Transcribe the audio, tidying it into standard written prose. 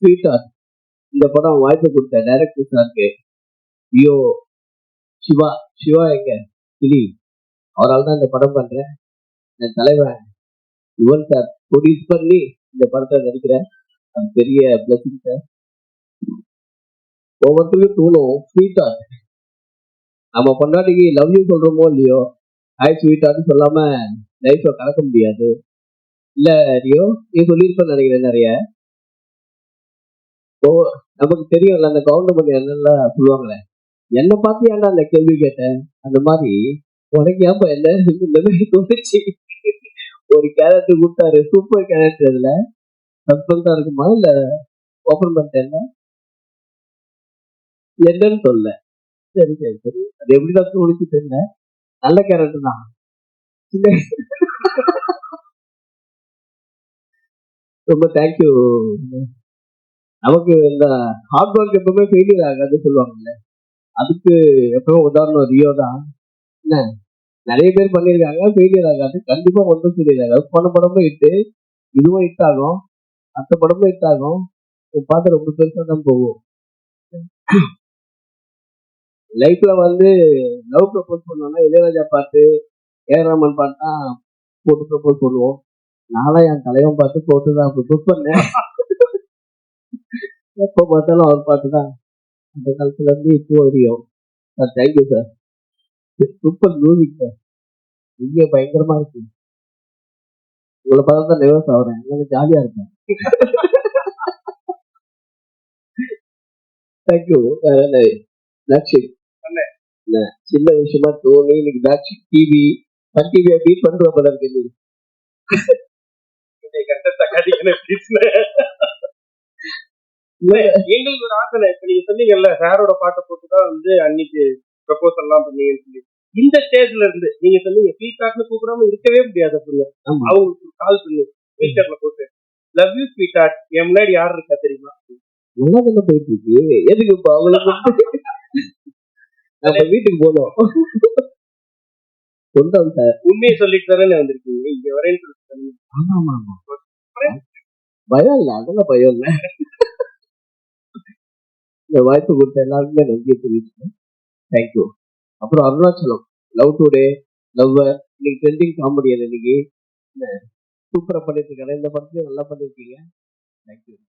ஸ்வீட்டா இந்த படம் வாய்ப்பு கொடுத்த டைரக்டர் சாருக்கு ஐயோ சிவா சிவா எங்க கிளி அவரால் தான் இந்த படம் பண்றேன். என் தலைவன் யுவன் சார் ப்ரொடியூஸ் பண்ணி இந்த படத்தை நடிக்கிறேன். அது பெரிய பிளஸிங் சார். ஒவ்வொருத்தருக்கும் தோணும் ஸ்வீட்டா நம்ம பொண்டாட்டிக்கு லவ் யூ சொல்றோமோ இல்லையோ ஹாய் ஸ்வீட்டான்னு சொல்லாம லைஃப்ல கலக்க முடியாது. இல்ல ரியோ நீ சொல்லியிருப்பேன்னு நினைக்கிறேன் நிறைய. நமக்கு தெரியும்ல அந்த கவுண்டமணி என்னெல்லாம் சொல்லுவாங்களே, என்ன பார்த்து ஏன்டா அந்த கேள்வி கேட்டேன் அந்த மாதிரி உனக்கு ஏப்ப என்ன இந்த மாதிரி தோணுச்சு. ஒரு கேரக்டர் கொடுத்தாரு, சூப்பர் கேரக்டர். அதுல சஸ்பென்ஸா இருக்குமா இல்ல ஓபன் பண்ணிட்டேன் என்னன்னு சொல்ல. சரி சரி சரி, அது எப்படிதான் தோணுச்சு தெரியல. நல்ல கேரக்டர் தான். ரொம்ப தேங்க்யூ. நமக்கு இந்த ஹார்ட் ஒர்க் எப்பவுமே ஃபெயிலியர் ஆகாது சொல்லுவாங்கல்ல, அதுக்கு எப்பவும் உதாரணம் ரியோ தான். என்ன நிறைய பேர் பண்ணியிருக்காங்க, ஃபெயிலியர் ஆகாது. கண்டிப்பா ஒன்றும் ஃபெயிலியர் ஆகாது. போன படமும் ஹிட்டு, இதுவும் ஹிட் ஆகும், மற்ற படமும் ஹிட் ஆகும். பார்த்து ரொம்ப பெருசா தான் போகும். லைஃப்ல வந்து லவ் ப்ரப்போஸ் பண்ணோம்னா இளையராஜா பாட்டு, ஏஆர் ரஹ்மான் பாட்டு தான் போட்டு ப்ரப்போஸ் பண்ணுவோம். நானும் என் தலைவன் பார்த்து போட்டு தான் ப்ரப்போஸ் பண்ணேன். எப்போ பார்த்தாலும் அவர் பாட்டு தான் அந்த காலத்துல இருந்து இப்போ வரையும். Sir thank you sir, super music sir. இங்கே பயங்கரமா இருக்கு. உங்களை பார்த்து தான் நர்வஸ் ஆகுறேன், எனக்கு ஜாலியா இருக்கேன். தேங்க்யூ. சின்ன விஷயமா தோணி இன்னைக்கு பேக்ஷீட் டிவி சன் டிவியை பீட் பண்ற போல இருக்கு. எங்களுக்கு ஒரு ஆசை. இப்ப நீங்க சொன்னீங்கல்ல சாரோட பாட்டை போட்டுதான் வந்து அன்னைக்கு ப்ரப்போசல் எல்லாம் பண்ணீங்கன்னு சொல்லி, இந்த ஸ்டேஜ்ல இருந்து நீங்க சொன்னீங்க ஸ்வீட் கூப்பிடாம இருக்கவே முடியாது அப்படின்னு. அவங்களுக்கு கால் பண்ணி ஸ்பீக்கர்ல போட்டு லவ் யூ ஸ்வீட் ஹார்ட், என் முன்னாடி யார் இருக்கா தெரியுமா? போயிட்டு இருக்கு. எதுக்கு இப்ப அவங்களுக்கு நம்ம வீட்டுக்கு போனோம். சொந்தம் சார், உண்மையை சொல்லிட்டு தானே வந்திருக்கீங்க இங்க வரேன்னு சொல்லிட்டு. பயம் இல்ல, அதெல்லாம் பயம் இல்ல. இந்த வாய்ப்பு கொடுத்த எல்லாருக்குமே நன்றி தெரிவிச்சுக்கேன். தேங்க்யூ. அப்புறம் அருணாச்சலம் லவ் டுடே லவ்வர் இன்னைக்கு ட்ரெண்டிங் காமெடி இன்னைக்கு சூப்பரா பண்ணிட்டு இருக்காரு. இந்த படத்துலயும் நல்லா பண்ணிருக்கீங்க. தேங்க்யூ.